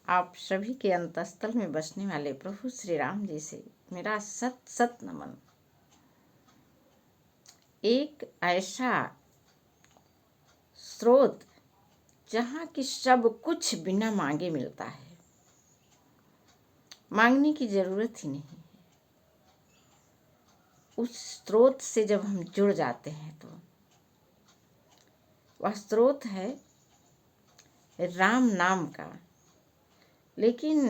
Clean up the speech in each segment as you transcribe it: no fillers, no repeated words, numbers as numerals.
आप सभी के अंतस्थल में बसने वाले प्रभु श्री राम जी से मेरा सत सत नमन। एक ऐसा स्रोत जहाँ की सब कुछ बिना मांगे मिलता है, मांगने की जरूरत ही नहीं है। उस स्रोत से जब हम जुड़ जाते हैं तो वह स्रोत है राम नाम का। लेकिन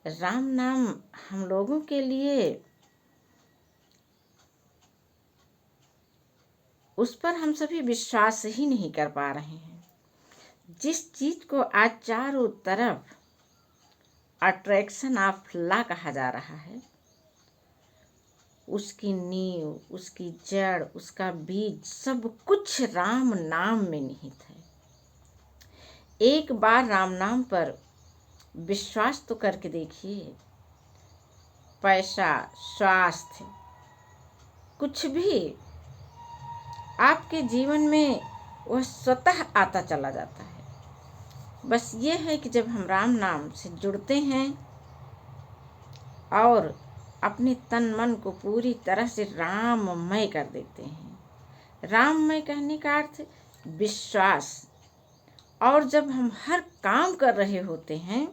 राम नाम हम लोगों के लिए उस पर हम सभी विश्वास ही नहीं कर पा रहे हैं। जिस चीज को आज चारों तरफ अट्रैक्शन ऑफ ला कहा जा रहा है, उसकी नींव, उसकी जड़, उसका बीज सब कुछ राम नाम में निहित है। एक बार राम नाम पर विश्वास तो करके देखिए। पैसा, स्वास्थ्य, कुछ भी आपके जीवन में वह स्वतः आता चला जाता है। बस ये है कि जब हम राम नाम से जुड़ते हैं और अपने तन मन को पूरी तरह से राममय कर देते हैं। राममय कहने का अर्थ विश्वास। और जब हम हर काम कर रहे होते हैं,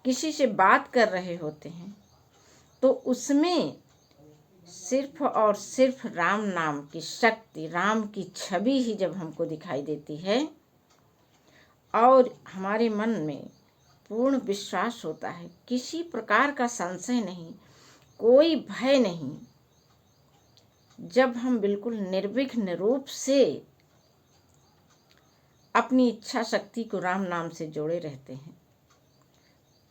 किसी से बात कर रहे होते हैं, तो उसमें सिर्फ और सिर्फ राम नाम की शक्ति, राम की छवि ही जब हमको दिखाई देती है और हमारे मन में पूर्ण विश्वास होता है, किसी प्रकार का संशय नहीं, कोई भय नहीं, जब हम बिल्कुल निर्विघ्न रूप से अपनी इच्छा शक्ति को राम नाम से जोड़े रहते हैं,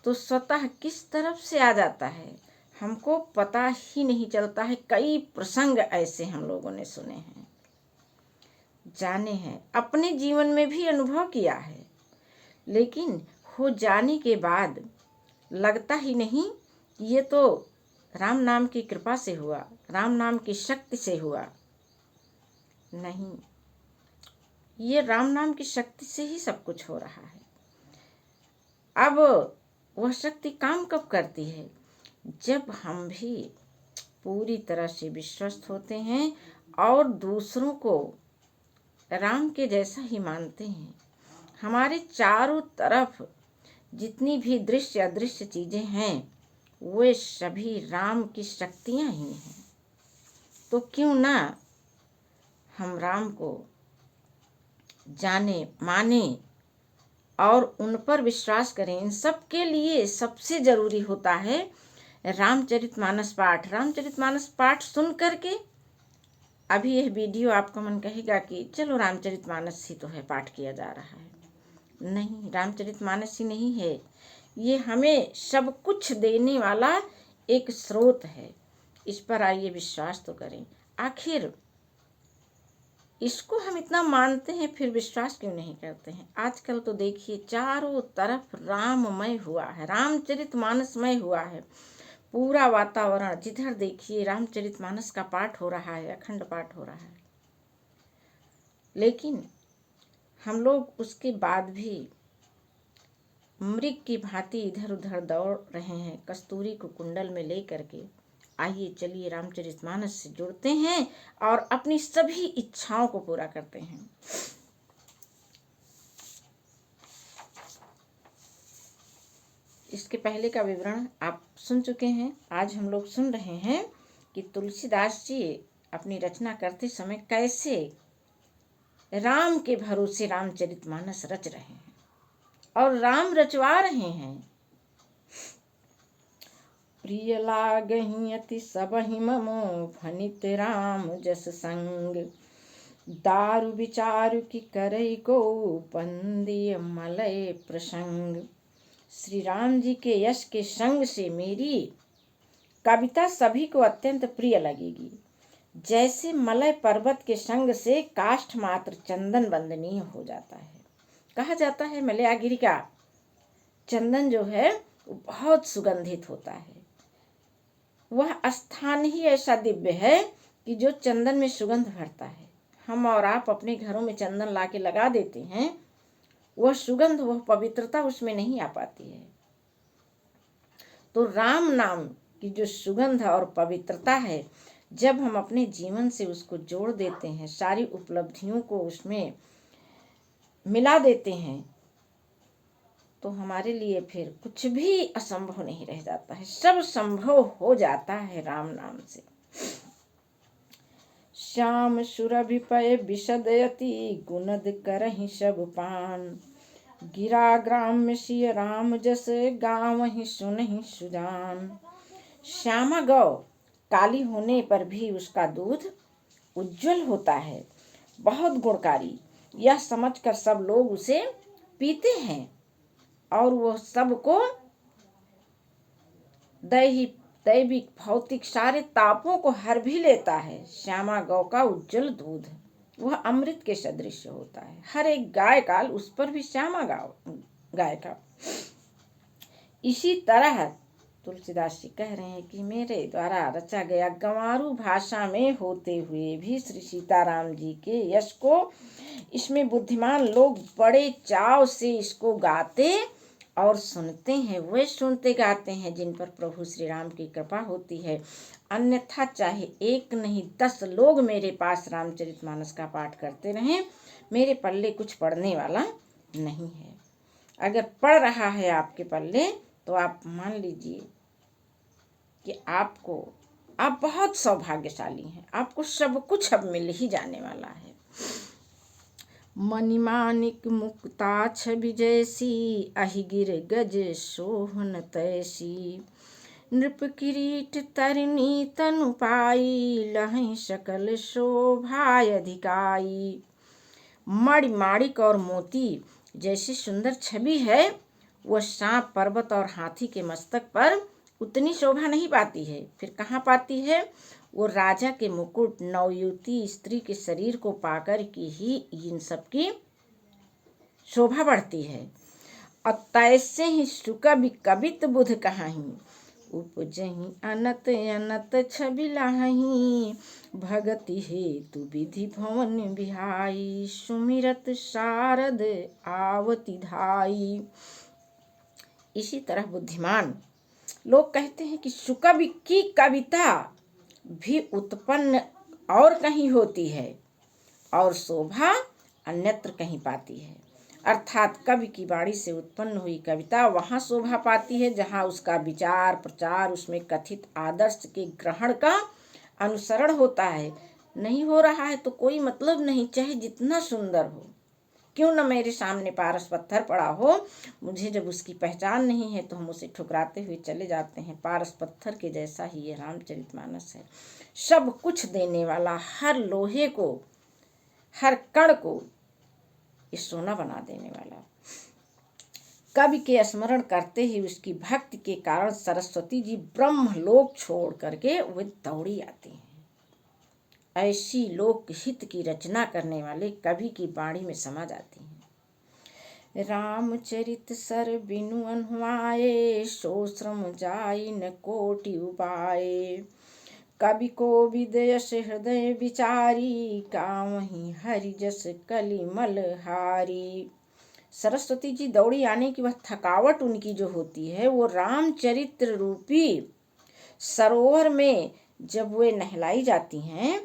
तो स्वतः किस तरफ से आ जाता है हमको पता ही नहीं चलता है। कई प्रसंग ऐसे हम लोगों ने सुने हैं, जाने हैं, अपने जीवन में भी अनुभव किया है। लेकिन हो जाने के बाद लगता ही नहीं कि ये तो राम नाम की कृपा से हुआ, राम नाम की शक्ति से हुआ। नहीं, ये राम नाम की शक्ति से ही सब कुछ हो रहा है। अब वह शक्ति काम कब करती है? जब हम भी पूरी तरह से विश्वस्त होते हैं और दूसरों को राम के जैसा ही मानते हैं। हमारे चारों तरफ जितनी भी दृश्य अदृश्य चीजें हैं, वे सभी राम की शक्तियां ही हैं। तो क्यों ना हम राम को जाने, माने और उन पर विश्वास करें। इन सब के लिए सबसे जरूरी होता है रामचरितमानस पाठ। रामचरितमानस पाठ सुन करके अभी यह वीडियो आपका मन कहेगा कि चलो रामचरितमानस ही तो है, पाठ किया जा रहा है। नहीं, रामचरितमानस ही नहीं है, ये हमें सब कुछ देने वाला एक स्रोत है। इस पर आइए विश्वास तो करें। आखिर इसको हम इतना मानते हैं, फिर विश्वास क्यों नहीं करते हैं? आजकल तो देखिए चारों तरफ राममय हुआ है, रामचरितमानसमय हुआ है। पूरा वातावरण जिधर देखिए रामचरितमानस का पाठ हो रहा है, अखंड पाठ हो रहा है। लेकिन हम लोग उसके बाद भी मृग की भांति इधर उधर दौड़ रहे हैं, कस्तूरी को कुंडल में ले करके। आइए चलिए रामचरितमानस से जुड़ते हैं और अपनी सभी इच्छाओं को पूरा करते हैं। इसके पहले का विवरण आप सुन चुके हैं। आज हम लोग सुन रहे हैं कि तुलसीदास जी अपनी रचना करते समय कैसे राम के भरोसे रामचरितमानस रच रहे हैं और राम रचवा रहे हैं। प्रिय लागहि अति सबहि ममो भनित राम जस संग, दारु विचारु की करई को पंदिय मलय प्रसंग। श्री राम जी के यश के संग से मेरी कविता सभी को अत्यंत प्रिय लगेगी, जैसे मलय पर्वत के संग से काष्ठ मात्र चंदन वंदनीय हो जाता है। कहा जाता है मलयागिरी का चंदन जो है वो बहुत सुगंधित होता है। वह स्थान ही ऐसा दिव्य है कि जो चंदन में सुगंध भरता है। हम और आप अपने घरों में चंदन ला के लगा देते हैं वह सुगंध, वह पवित्रता उसमें नहीं आ पाती है। तो राम नाम की जो सुगंध और पवित्रता है, जब हम अपने जीवन से उसको जोड़ देते हैं, सारी उपलब्धियों को उसमें मिला देते हैं, तो हमारे लिए फिर कुछ भी असंभव नहीं रह जाता है, सब संभव हो जाता है राम नाम से। श्याम सुरभि पय विशदयति, गुणद करहि सब पान। गिरा ग्राम्य सिय राम जस, गावहि सुनहि सुजान। श्यामा गौ काली होने पर भी उसका दूध उज्जवल होता है, बहुत गुणकारी, यह समझकर सब लोग उसे पीते हैं और वह सबको दैविक भौतिक सारे तापों को हर भी लेता है। श्यामा गौ का उज्जवल दूध वह अमृत के सदृश होता है। हर एक गाय का, उस पर भी श्यामा गाय का। इसी तरह तुलसीदास जी कह रहे हैं कि मेरे द्वारा रचा गया गंवारू भाषा में होते हुए भी श्री सीताराम जी के यश को इसमें बुद्धिमान लोग बड़े चाव से इसको गाते और सुनते हैं। वे सुनते गाते हैं जिन पर प्रभु श्री राम की कृपा होती है। अन्यथा चाहे एक नहीं 10 लोग मेरे पास रामचरितमानस का पाठ करते रहें, मेरे पल्ले कुछ पड़ने वाला नहीं है। अगर पड़ रहा है आपके पल्ले तो आप मान लीजिए कि आप बहुत सौभाग्यशाली हैं, आपको सब कुछ अब मिल ही जाने वाला है। मणिमाणिक मुक्ताक्ष विजयसी, अहिगिर गज सोहन तैसी। नृप किरीट तरिणी तनु पाई, लहै सकल शोभाय अधिकाई। मणि माणिक और मोती जैसी सुंदर छवि है, वह सांप, पर्वत और हाथी के मस्तक पर उतनी शोभा नहीं पाती है। फिर कहाँ पाती है? वो राजा के मुकुट, नवयुवती स्त्री के शरीर को पाकर की ही इन सब की शोभा बढ़ती है। और तैसे ही सुकवि कवित बुध कहाही, उपजहि अनत अनत छवि लाही। भगति हेतु विधि भवन बिहाई, सुमिरत शारद आवती धाई। इसी तरह बुद्धिमान लोग कहते हैं कि सुकवि की कविता भी उत्पन्न और कहीं होती है और शोभा अन्यत्र कहीं पाती है। अर्थात कवि की वाणी से उत्पन्न हुई कविता वहाँ शोभा पाती है जहाँ उसका विचार प्रचार, उसमें कथित आदर्श के ग्रहण का अनुसरण होता है। नहीं हो रहा है तो कोई मतलब नहीं, चाहे जितना सुंदर हो, क्यों न मेरे सामने पारस पत्थर पड़ा हो, मुझे जब उसकी पहचान नहीं है तो हम उसे ठुकराते हुए चले जाते हैं। पारस पत्थर के जैसा ही ये रामचरितमानस है, सब कुछ देने वाला, हर लोहे को, हर कण को ये सोना बना देने वाला। कवि के स्मरण करते ही उसकी भक्ति के कारण सरस्वती जी ब्रह्मलोक छोड़ करके वे दौड़ी आती हैं। ऐसी लोक हित की रचना करने वाले कवि की वाणी में समा जाती हैं। रामचरित सर बिनु अनहुआए, सो श्रम जाई न कोटि उपाय। कवि को विदयस हृदय विचारी, कामहि हरि जस कलिमल हारी। सरस्वती जी दौड़ी आने की वह थकावट उनकी जो होती है, वो रामचरित्र रूपी सरोवर में जब वे नहलाई जाती हैं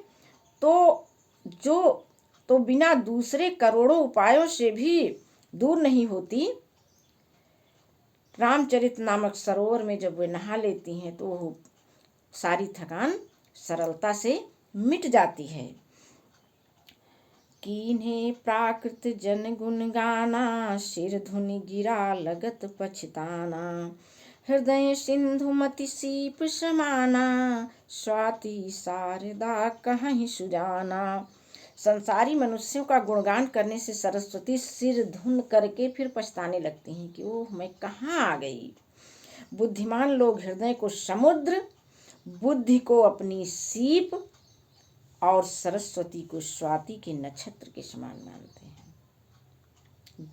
तो बिना दूसरे करोड़ों उपायों से भी दूर नहीं होती। रामचरित नामक सरोवर में जब वे नहा लेती हैं तो सारी थकान सरलता से मिट जाती है। कीन्हे प्राकृत जन गुण गाना, सिर धुनि गिरा लगत पछताना। हृदय सिंधु मति सीप समाना, स्वाति शारदा कहीं सुजाना। संसारी मनुष्यों का गुणगान करने से सरस्वती सिर धुन करके फिर पछताने लगती हैं कि ओह मैं कहाँ आ गई। बुद्धिमान लोग हृदय को समुद्र, बुद्धि को अपनी सीप और सरस्वती को स्वाति के नक्षत्र के समान मानते हैं।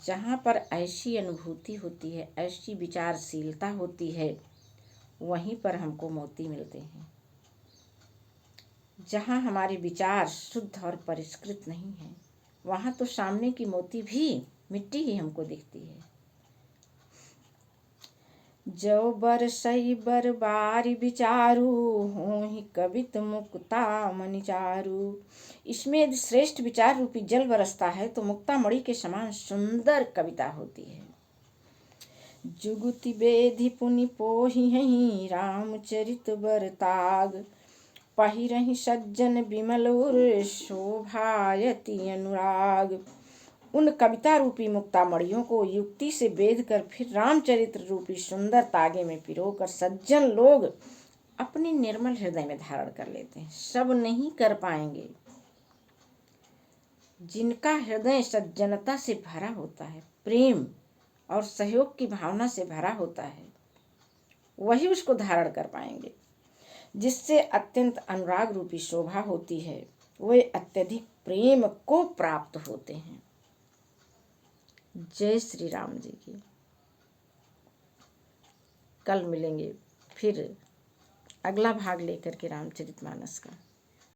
जहाँ पर ऐसी अनुभूति होती है, ऐसी विचारशीलता होती है, वहीं पर हमको मोती मिलते हैं। जहाँ हमारे विचार शुद्ध और परिष्कृत नहीं है, वहाँ तो सामने की मोती भी मिट्टी ही हमको दिखती है। जो बरसई बरबारी विचारू, होहि कवित मुक्ता मणि चारू। इसमें यदि श्रेष्ठ विचार रूपी जल बरसता है तो मुक्ता मणि के समान सुंदर कविता होती है। जुगति बेधि पुनि पोहि रामचरित बरताग, पहिरहि सज्जन विमल उर शोभायति अनुराग। उन कविता रूपी मुक्ता मणियों को युक्ति से बेध कर फिर रामचरित्र रूपी सुंदर तागे में पिरोकर सज्जन लोग अपने निर्मल हृदय में धारण कर लेते हैं। सब नहीं कर पाएंगे। जिनका हृदय सज्जनता से भरा होता है, प्रेम और सहयोग की भावना से भरा होता है, वही उसको धारण कर पाएंगे। जिससे अत्यंत अनुराग रूपी शोभा होती है, वे अत्यधिक प्रेम को प्राप्त होते हैं। जय श्री राम जी की। कल मिलेंगे फिर अगला भाग लेकर के रामचरितमानस का।